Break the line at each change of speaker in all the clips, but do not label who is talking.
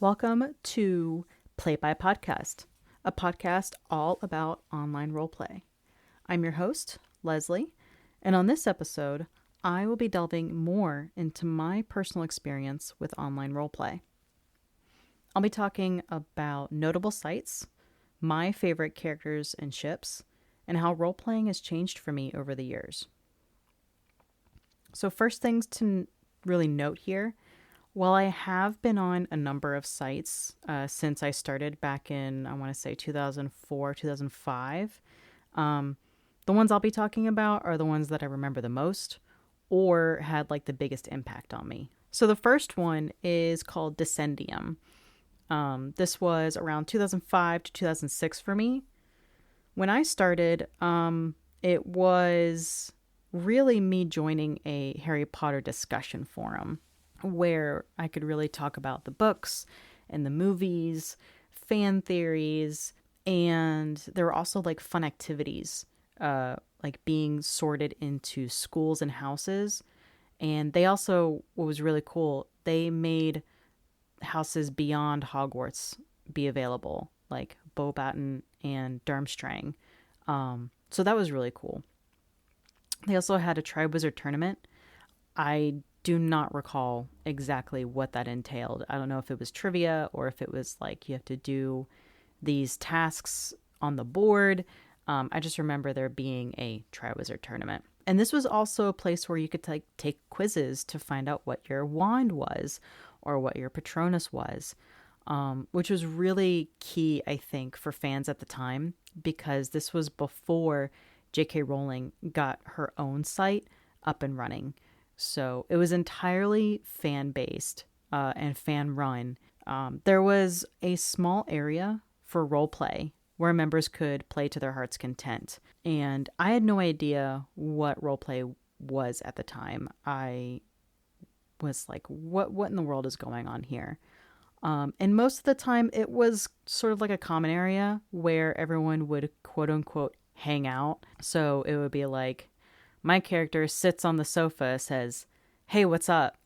Welcome to Play by Podcast, a podcast all about online roleplay. I'm your host, Leslie, and on this episode, I will be delving more into my personal experience with online roleplay. I'll be talking about notable sites, my favorite characters and ships, and how roleplaying has changed for me over the years. So first things to really note here, while I have been on a number of sites since I started back in, I want to say 2004, 2005, the ones I'll be talking about are the ones that I remember the most or had like the biggest impact on me. So the first one is called Descendium. This was around 2005 to 2006 for me. When I started, it was really me joining a Harry Potter discussion forum where I could really talk about the books and the movies, fan theories, and there were also like fun activities, like being sorted into schools and houses. And they also, what was really cool, they made houses beyond Hogwarts be available, like Beauxbaton and Durmstrang. So that was really cool. They also had a Triwizard tournament. I do not recall exactly what that entailed. I don't know if it was trivia or if it was like you have to do these tasks on the board. I just remember there being a Triwizard tournament. And this was also a place where you could take quizzes to find out what your wand was or what your Patronus was, which was really key, I think, for fans at the time, because this was before J.K. Rowling got her own site up and running. So it was entirely fan-based and fan-run. There was a small area for roleplay where members could play to their heart's content. And I had no idea what roleplay was at the time. I was like, what in the world is going on here? And most of the time it was sort of like a common area where everyone would quote unquote hang out. So it would be like, my character sits on the sofa, says, "Hey, what's up?"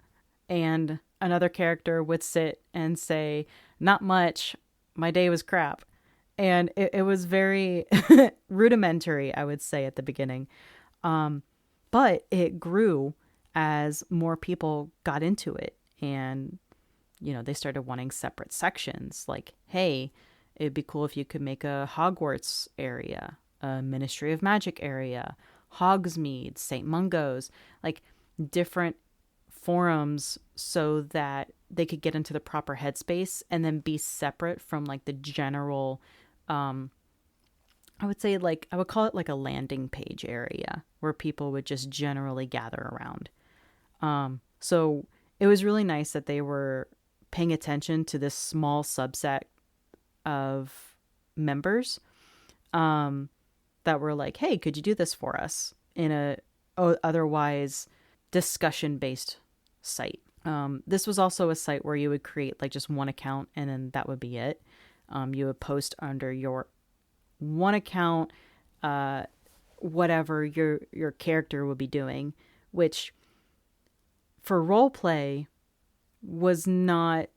And another character would sit and say, "Not much. My day was crap." And it was very rudimentary, I would say, at the beginning. But it grew as more people got into it. And, they started wanting separate sections. Like, hey, it'd be cool if you could make a Hogwarts area, a Ministry of Magic area, Hogsmeade, St. Mungo's, like different forums so that they could get into the proper headspace and then be separate from like the general, I would say like, I would call it like a landing page area where people would just generally gather around. So it was really nice that they were paying attention to this small subset of members, that were like, hey, could you do this for us in a otherwise discussion-based site? This was also a site where you would create like just one account and then that would be it. You would post under your one account, whatever your character would be doing, which for roleplay was not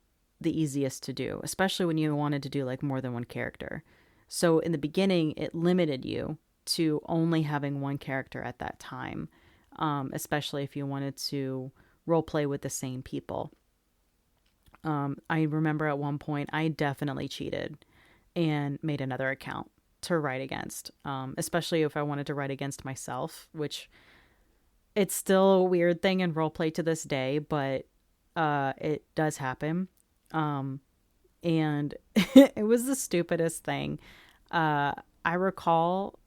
the easiest to do, especially when you wanted to do like more than one character. So in the beginning, it limited you to only having one character at that time, especially if you wanted to roleplay with the same people. I remember at one point, I definitely cheated and made another account to write against, especially if I wanted to write against myself, which it's still a weird thing in roleplay to this day, but it does happen. And it was the stupidest thing. I recall,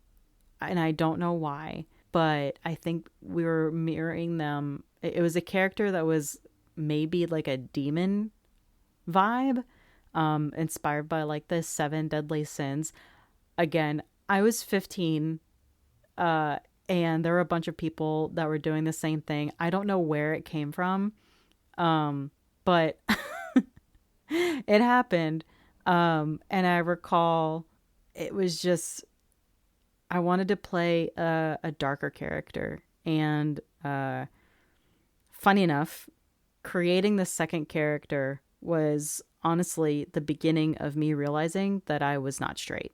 and I don't know why, but I think we were mirroring them. It was a character that was maybe like a demon vibe, inspired by like the 7 deadly sins. Again, I was 15, and there were a bunch of people that were doing the same thing. I don't know where it came from, but it happened. And I recall it was just, I wanted to play a darker character. And funny enough, creating the second character was honestly the beginning of me realizing that I was not straight,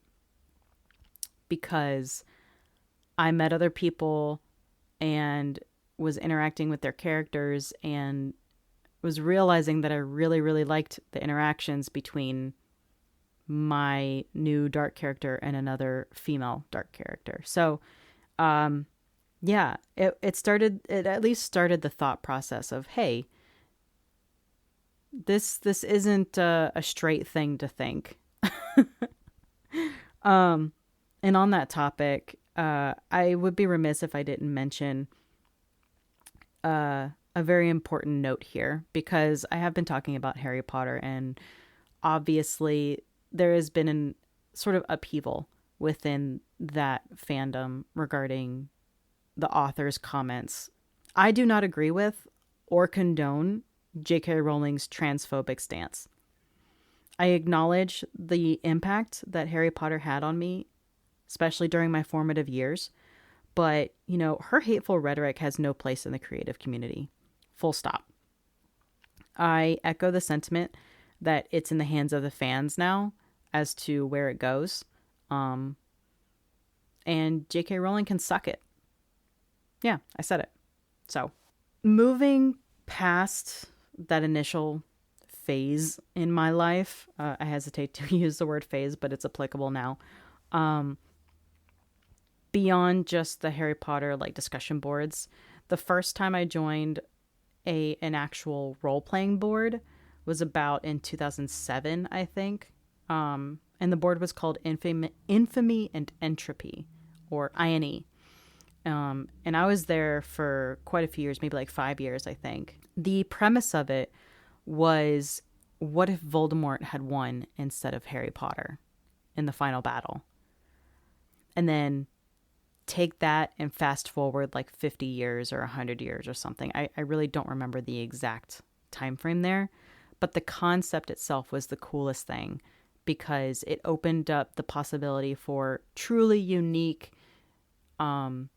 because I met other people and was interacting with their characters and was realizing that I really, really liked the interactions between my new dark character and another female dark character. So, yeah, it at least started the thought process of, hey, this isn't a straight thing to think. And on that topic, I would be remiss if I didn't mention a very important note here, because I have been talking about Harry Potter, and obviously there has been an sort of upheaval within that fandom regarding the author's comments. I do not agree with or condone J.K. Rowling's transphobic stance. I acknowledge the impact that Harry Potter had on me, especially during my formative years. But, her hateful rhetoric has no place in the creative community. Full stop. I echo the sentiment that it's in the hands of the fans now as to where it goes. And J.K. Rowling can suck it. Yeah, I said it. So, moving past that initial phase in my life, I hesitate to use the word phase, but it's applicable now. Beyond just the Harry Potter discussion boards, the first time I joined an actual role-playing board was about in 2007, I think. And the board was called Infamy and Entropy, or INE. And I was there for quite a few years, maybe 5 years, I think. The premise of it was, what if Voldemort had won instead of Harry Potter in the final battle? And then take that and fast forward 50 years or 100 years or something. I really don't remember the exact time frame there, but the concept itself was the coolest thing, because it opened up the possibility for truly unique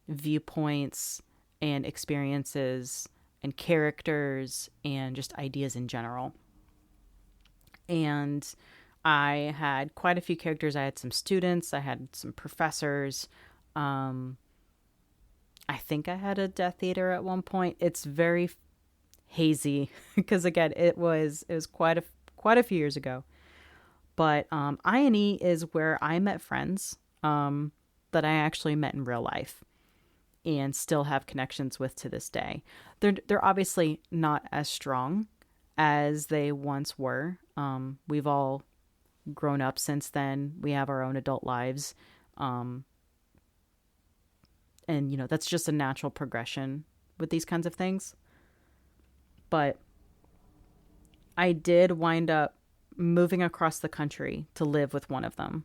viewpoints and experiences and characters and just ideas in general. And I had quite a few characters. I had some students, I had some professors. I think I had a Death Eater at one point. It's very hazy because again, it was quite a few years ago. But INE is where I met friends that I actually met in real life and still have connections with to this day. They're obviously not as strong as they once were. We've all grown up since then. We have our own adult lives. And, that's just a natural progression with these kinds of things. But I did wind up moving across the country to live with one of them.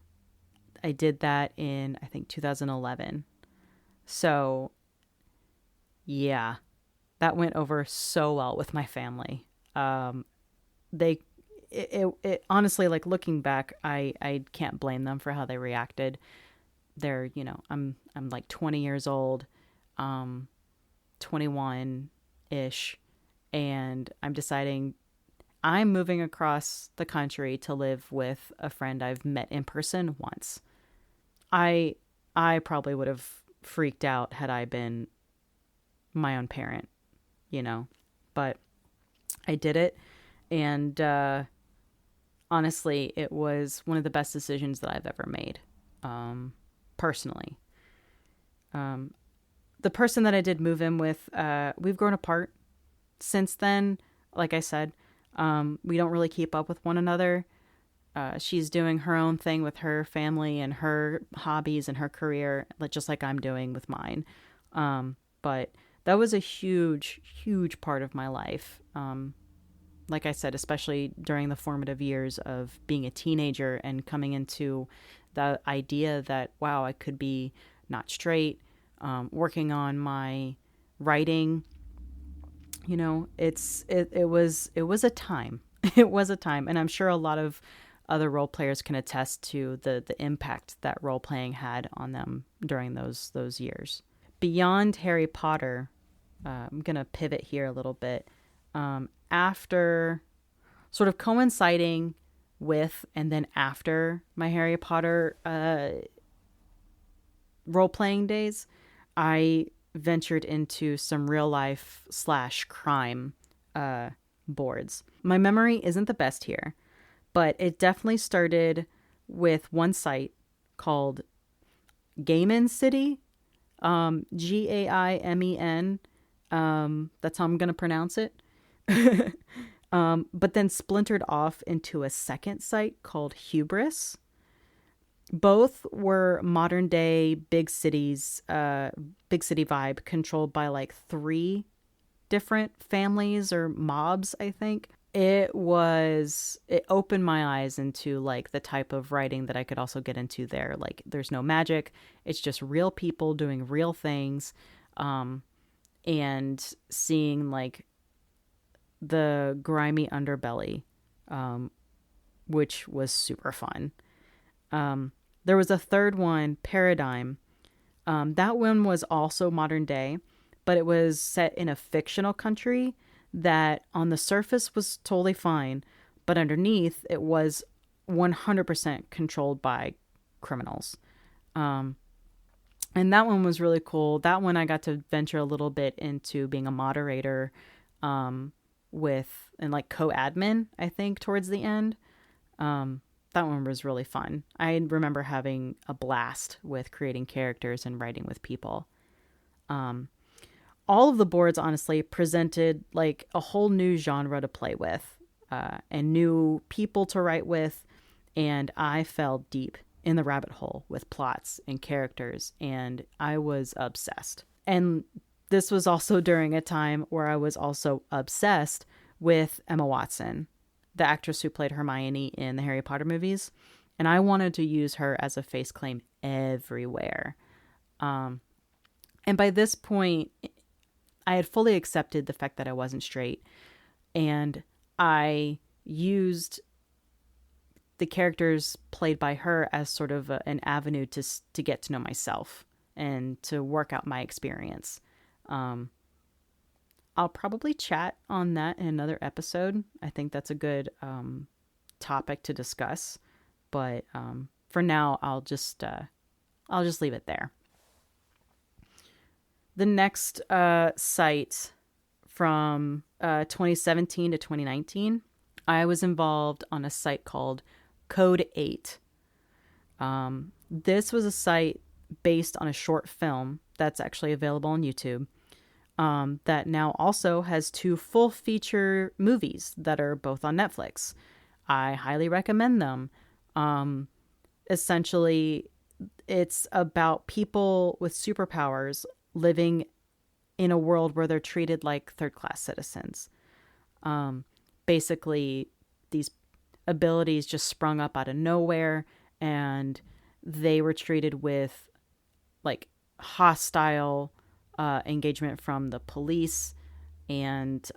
I did that in, I think, 2011. So, yeah, that went over so well with my family. It honestly, looking back, I can't blame them for how they reacted. They're, I'm 20 years old, 21-ish, and I'm deciding I'm moving across the country to live with a friend I've met in person once. I probably would have freaked out had I been my own parent, but I did it. And honestly, it was one of the best decisions that I've ever made. Personally. The person that I did move in with, we've grown apart since then. Like I said, we don't really keep up with one another. She's doing her own thing with her family and her hobbies and her career, just like I'm doing with mine. But that was a huge, huge part of my life. Like I said, especially during the formative years of being a teenager and coming into the idea that, wow, I could be not straight, working on my writing. It was a time. It was a time, and I'm sure a lot of other role players can attest to the impact that role playing had on them during those years. Beyond Harry Potter, I'm gonna pivot here a little bit. After sort of coinciding with and then after my Harry Potter role playing days, I ventured into some real life / crime boards. My memory isn't the best here, but it definitely started with one site called Gaiman City, Gaimen. That's how I'm going to pronounce it. But then splintered off into a second site called Hubris. Both were modern day big cities, big city vibe, controlled by like 3 different families or mobs, I think. It opened my eyes into like the type of writing that I could also get into there. Like there's no magic. It's just real people doing real things. And seeing like the grimy underbelly, which was super fun. There was a third one, Paradigm. That one was also modern day, but it was set in a fictional country that on the surface was totally fine, but underneath it was 100% controlled by criminals. And that one was really cool. That one I got to venture a little bit into being a moderator with and like co-admin, I think, towards the end. That one was really fun. I remember having a blast with creating characters and writing with people. All of the boards, honestly, presented like a whole new genre to play with and new people to write with. And I fell deep in the rabbit hole with plots and characters, and I was obsessed. And this was also during a time where I was also obsessed with Emma Watson, the actress who played Hermione in the Harry Potter movies. And I wanted to use her as a face claim everywhere. And by this point, I had fully accepted the fact that I wasn't straight. And I used the characters played by her as sort of an avenue to get to know myself and to work out my experience. I'll probably chat on that in another episode. I think that's a good topic to discuss. But for now, I'll just leave it there. The next site from 2017 to 2019, I was involved on a site called Code 8. This was a site based on a short film that's actually available on YouTube that now also has 2 full feature movies that are both on Netflix. I highly recommend them. Essentially, it's about people with superpowers living in a world where they're treated like third-class citizens. Basically, these abilities just sprung up out of nowhere, and they were treated with like hostile engagement from the police, and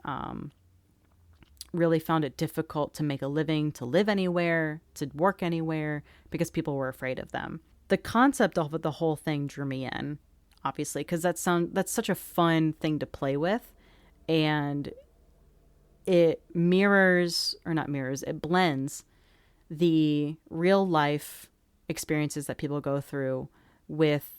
really found it difficult to make a living, to live anywhere, to work anywhere, because people were afraid of them. The concept of the whole thing drew me in, obviously, because that's such a fun thing to play with, and it it blends the real life experiences that people go through with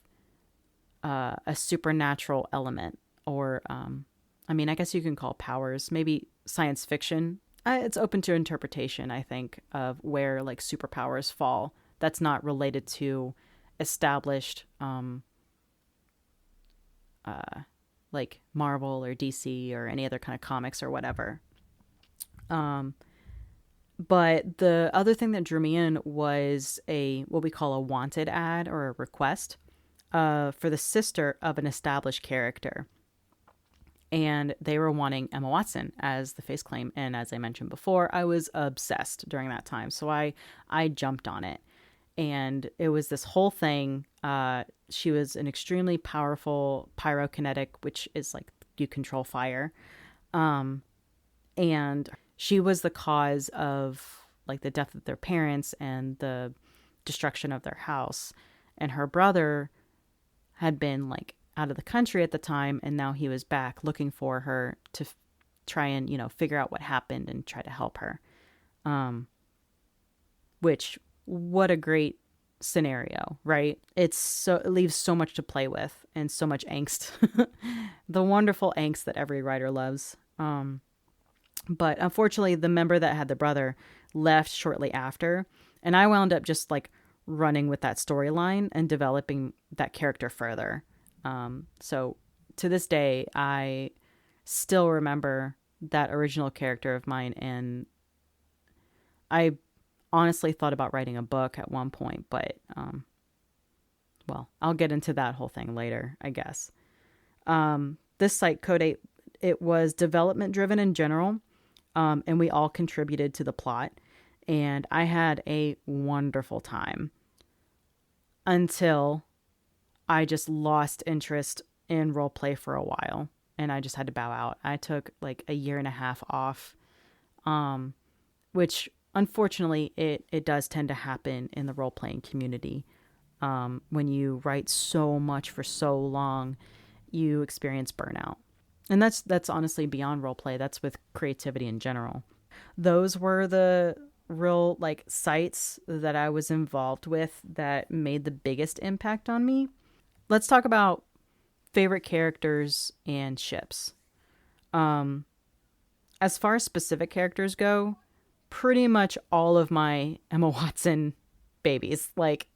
a supernatural element, or I guess you can call powers, maybe science fiction. It's open to interpretation, I think, of where like superpowers fall. That's not related to established like Marvel or DC or any other kind of comics or whatever. But the other thing that drew me in was what we call a wanted ad or a request for the sister of an established character. And they were wanting Emma Watson as the face claim. And as I mentioned before, I was obsessed during that time. So I jumped on it. And it was this whole thing. She was an extremely powerful pyrokinetic, which is like you control fire. And she was the cause of like the death of their parents and the destruction of their house. And her brother had been like out of the country at the time, and now he was back looking for her to try and, figure out what happened and try to help her. which, what a great scenario, right? It leaves so much to play with and so much angst. The wonderful angst that every writer loves. But unfortunately, the member that had the brother left shortly after, and I wound up just like running with that storyline and developing that character further. So to this day, I still remember that original character of mine, and I honestly thought about writing a book at one point, but well, I'll get into that whole thing later, I guess. This site, Code 8, it was development driven in general, and we all contributed to the plot, and I had a wonderful time until I just lost interest in roleplay for a while, and I just had to bow out. I took like a year and a half off, which unfortunately it does tend to happen in the role-playing community. When you write so much for so long, you experience burnout. And that's honestly beyond roleplay. That's with creativity in general. Those were the real like sites that I was involved with that made the biggest impact on me. Let's talk about favorite characters and ships. As far as specific characters go, pretty much all of my Emma Watson babies, like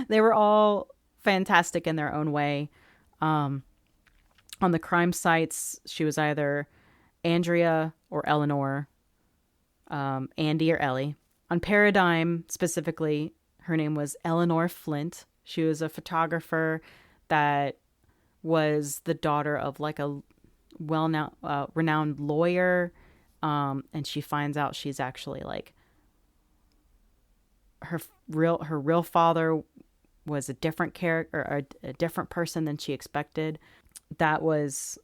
they were all fantastic in their own way. On the crime sites, she was either Andrea or Eleanor, Andy or Ellie. On Paradigm specifically, her name was Eleanor Flint. She was a photographer that was the daughter of like a renowned lawyer, and she finds out she's actually like her real father was a different character, or a different person than she expected. That was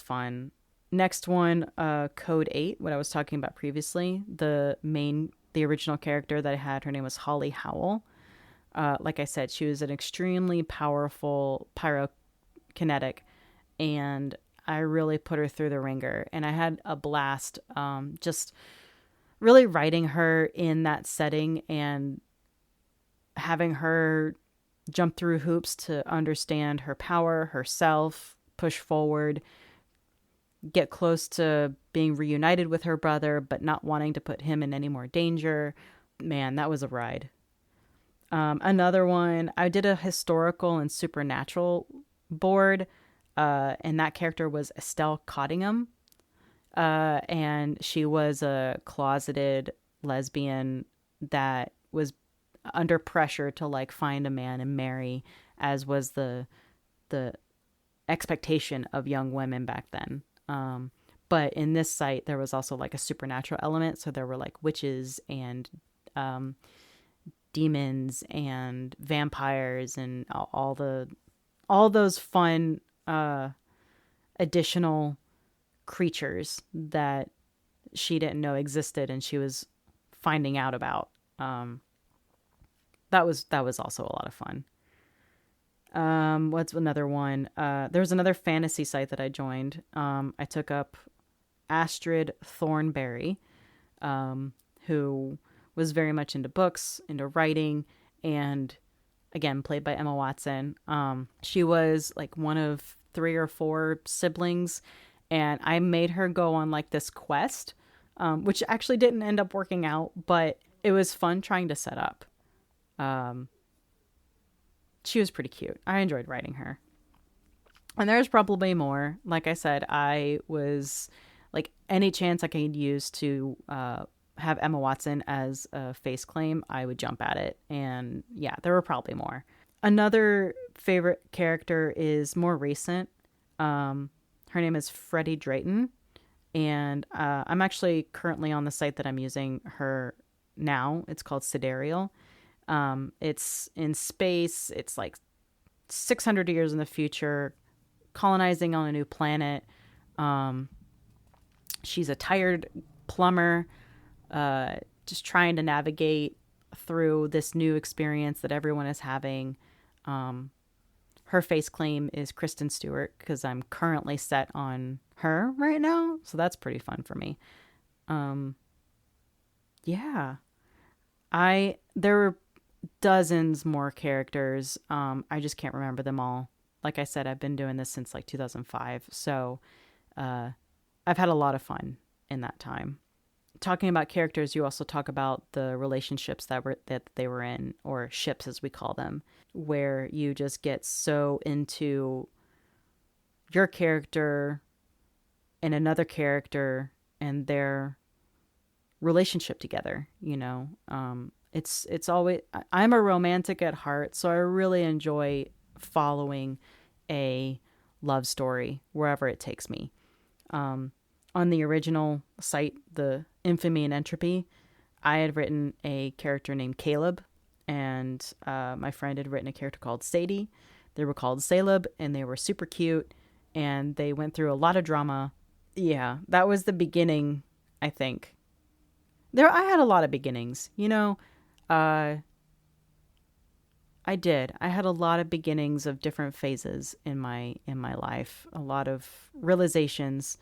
fun. Next one, Code 8, what I was talking about previously. The original character that I had, her name was Holly Howell. Like I said, she was an extremely powerful pyrokinetic, and I really put her through the ringer. And I had a blast just really writing her in that setting and having her jump through hoops to understand her power, herself, push forward, get close to being reunited with her brother, but not wanting to put him in any more danger. Man, that was a ride. Another one, I did a historical and supernatural board, and that character was Estelle Cottingham. And she was a closeted lesbian that was under pressure to like find a man and marry, as was the expectation of young women back then. But in this site, there was also like a supernatural element. So there were like witches and demons and vampires and all those fun additional creatures that she didn't know existed and she was finding out about. That was also a lot of fun. What's another one? There was another fantasy site that I joined. I took up Astrid Thornberry, who was very much into books, into writing, and again, played by Emma Watson. She was like one of 3 or 4 siblings, and I made her go on like this quest, which actually didn't end up working out, but it was fun trying to set up. She was pretty cute. I enjoyed writing her. And there's probably more. Like I said, I was like any chance I could use to have Emma Watson as a face claim, I would jump at it. And yeah, there were probably more. Another favorite character is more recent. Her name is Freddie Drayton. And I'm actually currently on the site that I'm using her now. It's called Sidereal. It's in space. It's like 600 years in the future, colonizing on a new planet. She's a tired plumber, just trying to navigate through this new experience that everyone is having. Her face claim is Kristen Stewart, because I'm currently set on her right now. So that's pretty fun for me. Yeah. There were dozens more characters. I just can't remember them all. Like I said, I've been doing this since like 2005. So uh, I've had a lot of fun in that time. Talking about characters, you also talk about the relationships that they were in, or ships as we call them, where you just get so into your character and another character and their relationship together. It's always, I'm a romantic at heart, so I really enjoy following a love story wherever it takes me. On the original site, the Infamy and Entropy, I had written a character named Caleb, and my friend had written a character called Sadie. They were called Caleb, and they were super cute, and they went through a lot of drama. Yeah, that was the beginning, I think. I had a lot of beginnings, uh, I did. I had a lot of beginnings of different phases in my life, a lot of realizations.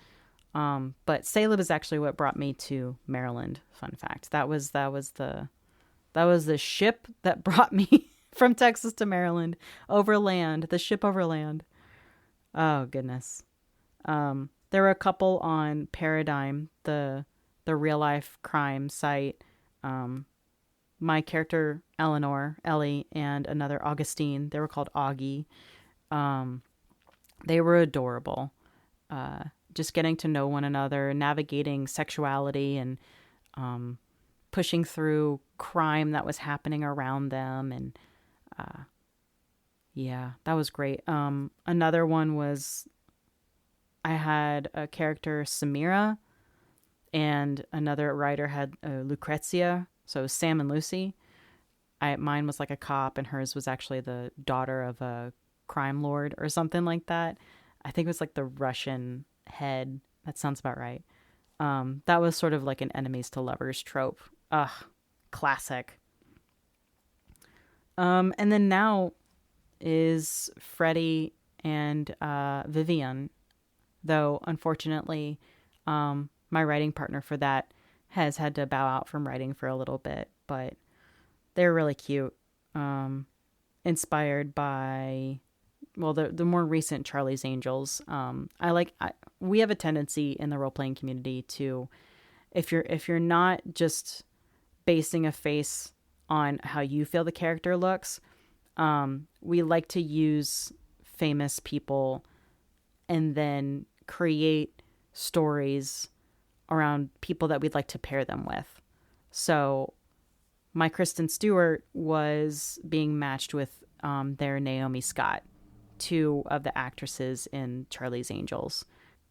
But Caleb is actually what brought me to Maryland. Fun fact. That was the ship that brought me from Texas to Maryland over land. The ship over land. Oh goodness. There were a couple on Paradigm, the real life crime site. My character Ellie, and another Augustine. They were called Augie. They were adorable. Just getting to know one another, navigating sexuality, and pushing through crime that was happening around them. And yeah, that was great. Another one was I had a character, Samira, and another writer had Lucrezia. So it was Sam and Lucy. Mine was like a cop, and hers was actually the daughter of a crime lord or something like that. I think it was like the Russian head. That sounds about right. That was sort of like an enemies to lovers trope. Ugh, classic. And then now is Freddie and Vivian, though unfortunately, my writing partner for that has had to bow out from writing for a little bit, but they're really cute. Inspired by, well, the more recent Charlie's Angels. We have a tendency in the role playing community to, if you're not just basing a face on how you feel the character looks, we like to use famous people and then create stories around people that we'd like to pair them with. So my Kristen Stewart was being matched with their Naomi Scott, two of the actresses in Charlie's Angels.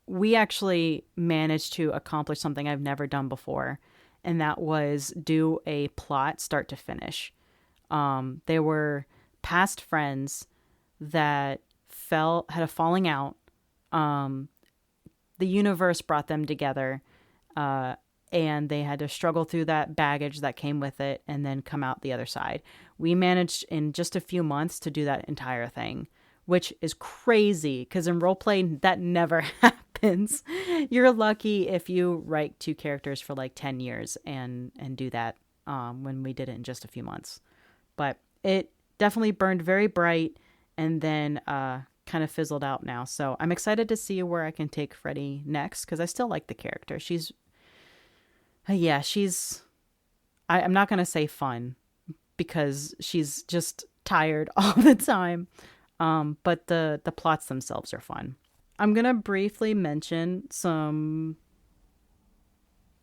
We actually managed to accomplish something I've never done before, and that was do a plot start to finish. They were past friends that had a falling out. The universe brought them together, and they had to struggle through that baggage that came with it and then come out the other side. We managed in just a few months to do that entire thing, which is crazy because in roleplay, that never happens. You're lucky if you write two characters for like 10 years and do that, when we did it in just a few months. But it definitely burned very bright and then kind of fizzled out now. So I'm excited to see where I can take Freddie next because I still like the character. I'm not going to say fun because she's just tired all the time. But the plots themselves are fun. I'm going to briefly mention some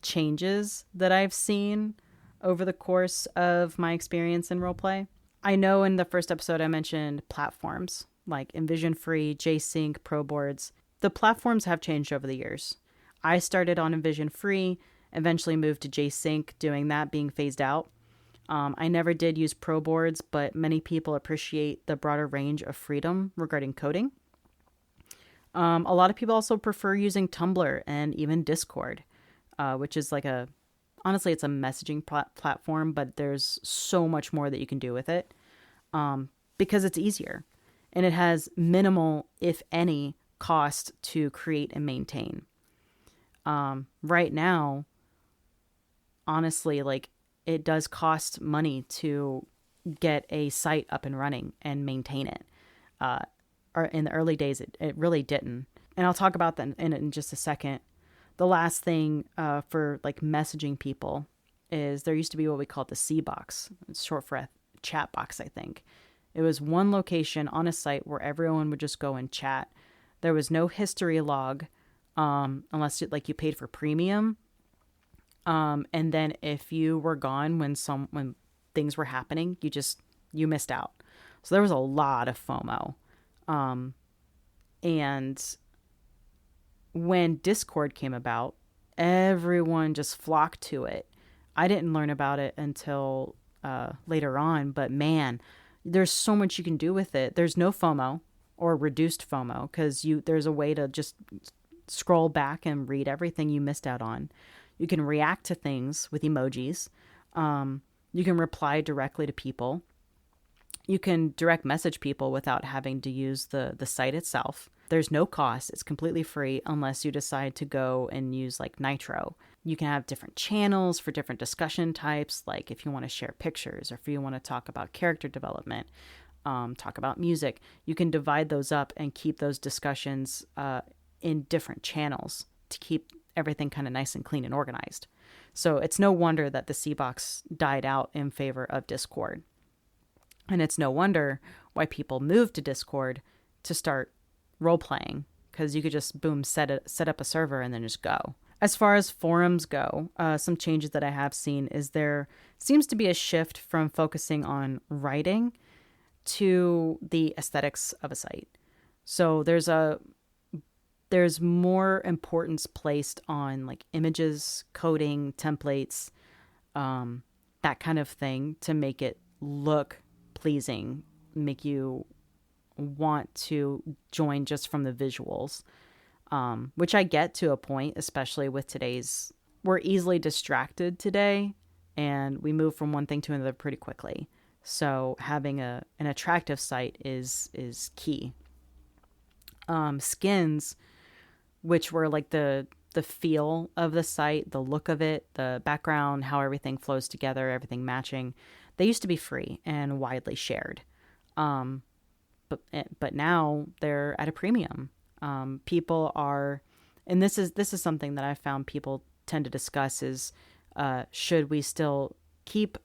changes that I've seen over the course of my experience in roleplay. I know in the first episode I mentioned platforms like Envision Free, JSync, ProBoards. The platforms have changed over the years. I started on Envision Free, eventually moved to JSync, doing that being phased out. I never did use ProBoards, but many people appreciate the broader range of freedom regarding coding. A lot of people also prefer using Tumblr and even Discord, which is honestly, it's a messaging platform, but there's so much more that you can do with it because it's easier. And it has minimal, if any, cost to create and maintain. Right now, honestly, it does cost money to get a site up and running and maintain it. Or in the early days, it really didn't. And I'll talk about that in just a second. The last thing for like messaging people is there used to be what we called the C box. It's short for a chat box, I think. It was one location on a site where everyone would just go and chat. There was no history log, unless you paid for premium. And then if you were gone when things were happening, you missed out. So there was a lot of FOMO. And when Discord came about, everyone just flocked to it. I didn't learn about it until later on, but man, there's so much you can do with it. There's no FOMO or reduced FOMO because there's a way to just scroll back and read everything you missed out on. You can react to things with emojis. You can reply directly to people. You can direct message people without having to use the site itself. There's no cost. It's completely free unless you decide to go and use like Nitro. You can have different channels for different discussion types, like if you want to share pictures or if you want to talk about character development, talk about music. You can divide those up and keep those discussions in different channels to keep everything kind of nice and clean and organized. So it's no wonder that the C-Box died out in favor of Discord. And it's no wonder why people moved to Discord to start role-playing, because you could just, boom, set up a server and then just go. As far as forums go, some changes that I have seen is there seems to be a shift from focusing on writing to the aesthetics of a site. So there's more importance placed on like images, coding, templates, that kind of thing to make it look pleasing, make you want to join just from the visuals, which I get to a point, especially with we're easily distracted today and we move from one thing to another pretty quickly. So having an attractive site is key. Skins, which were like the feel of the site, the look of it, the background, how everything flows together, everything matching. They used to be free and widely shared. But now they're at a premium. People are, and this is something that I found people tend to discuss is, should we still keep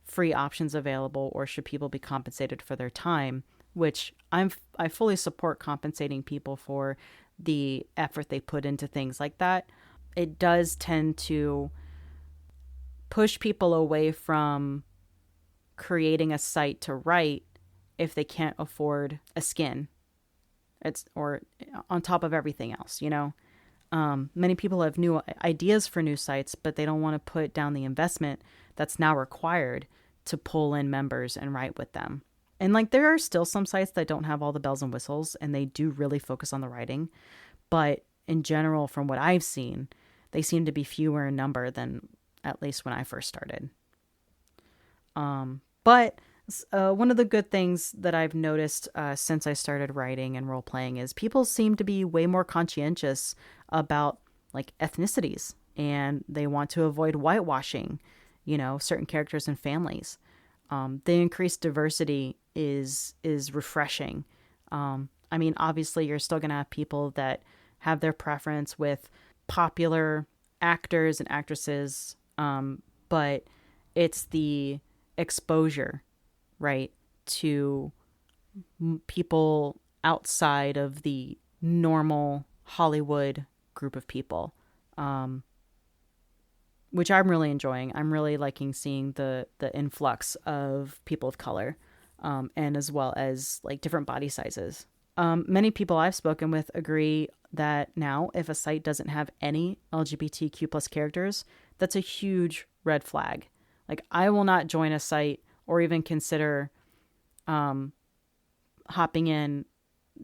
free options available or should people be compensated for their time? Which I fully support compensating people for the effort they put into things like that. It does tend to push people away from creating a site to write if they can't afford a skin. Or on top of everything else, many people have new ideas for new sites, but they don't want to put down the investment that's now required to pull in members and write with them. And like, there are still some sites that don't have all the bells and whistles and they do really focus on the writing. But in general, from what I've seen, they seem to be fewer in number than at least when I first started. But one of the good things that I've noticed since I started writing and role-playing is people seem to be way more conscientious about like ethnicities, and they want to avoid whitewashing, certain characters and families. The increased diversity is refreshing. I mean, obviously you're still going to have people that have their preference with popular actors and actresses, but it's the exposure, right, to people outside of the normal Hollywood group of people, which I'm really enjoying. I'm really liking seeing the influx of people of color, and as well as like different body sizes. Many people I've spoken with agree that now if a site doesn't have any LGBTQ plus characters, that's a huge red flag. Like, I will not join a site or even consider hopping in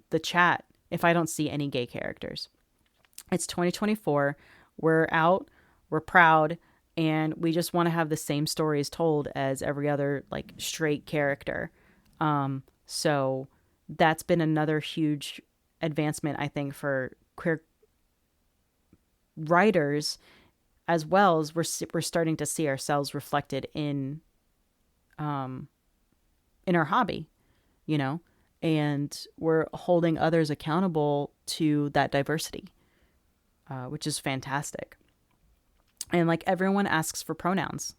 the chat if I don't see any gay characters. It's 2024. We're out, we're proud, and we just want to have the same stories told as every other like straight character. So that's been another huge advancement, I think, for queer writers as well as we're starting to see ourselves reflected in our hobby, you know, and we're holding others accountable to that diversity, which is fantastic. And like everyone asks for pronouns,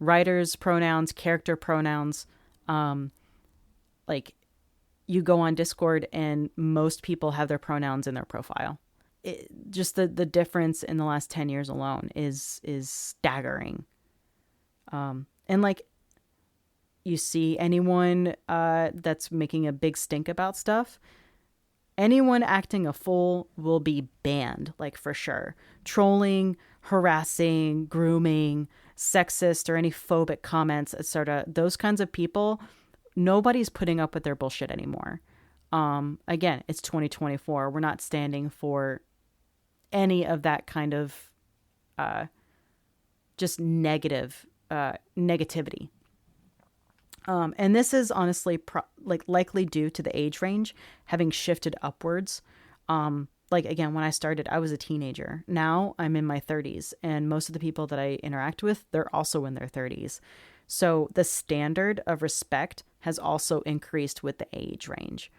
writers pronouns, character pronouns. Like you go on Discord and most people have their pronouns in their profile. Just the difference in the last 10 years alone is staggering. And like you see anyone that's making a big stink about stuff, anyone acting a fool will be banned, like for sure. Trolling, harassing, grooming, sexist, or any phobic comments, etc. Those kinds of people, nobody's putting up with their bullshit anymore. Again, it's 2024. We're not standing for any of that kind of just negativity. And this is honestly likely due to the age range having shifted upwards. Like again, when I started, I was a teenager. Now I'm in my 30s, and most of the people that I interact with, they're also in their 30s. So the standard of respect has also increased with the age range.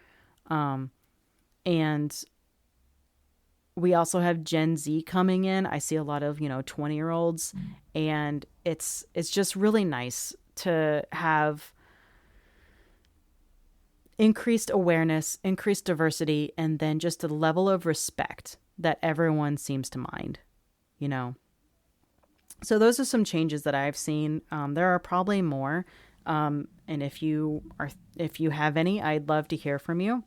And we also have Gen Z coming in. I see a lot of, 20-year-olds, and it's just really nice to have increased awareness, increased diversity, and then just a level of respect that everyone seems to mind, So those are some changes that I've seen. There are probably more. And if you have any, I'd love to hear from you.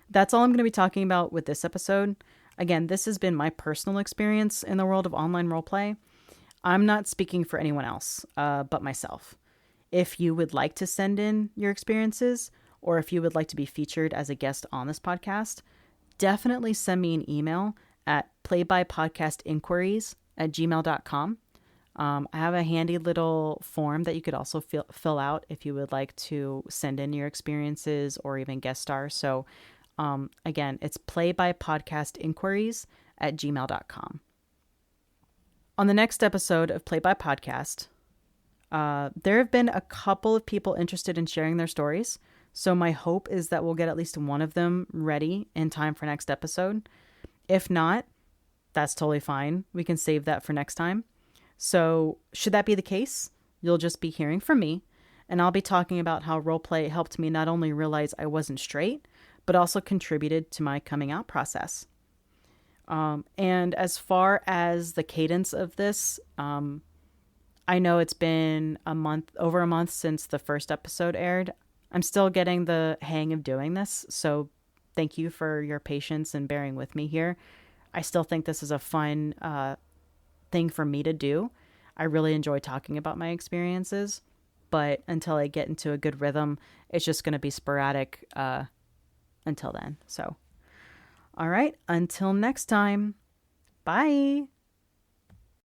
That's all I'm going to be talking about with this episode. Again, this has been my personal experience in the world of online roleplay. I'm not speaking for anyone else, but myself. If you would like to send in your experiences, or if you would like to be featured as a guest on this podcast, definitely send me an email at playbypodcastinquiries@gmail.com. I have a handy little form that you could also fill out if you would like to send in your experiences or even guest star. So again, it's playbypodcastinquiries@gmail.com. On the next episode of Play by Podcast, there have been a couple of people interested in sharing their stories. So my hope is that we'll get at least one of them ready in time for next episode. If not, that's totally fine. We can save that for next time. So should that be the case, you'll just be hearing from me, and I'll be talking about how roleplay helped me not only realize I wasn't straight, but also contributed to my coming out process. And as far as the cadence of this, I know it's been over a month since the first episode aired. I'm still getting the hang of doing this, so thank you for your patience and bearing with me here. I still think this is a fun thing for me to do. I really enjoy talking about my experiences, but until I get into a good rhythm, it's just going to be sporadic until then. So, all right, until next time, bye.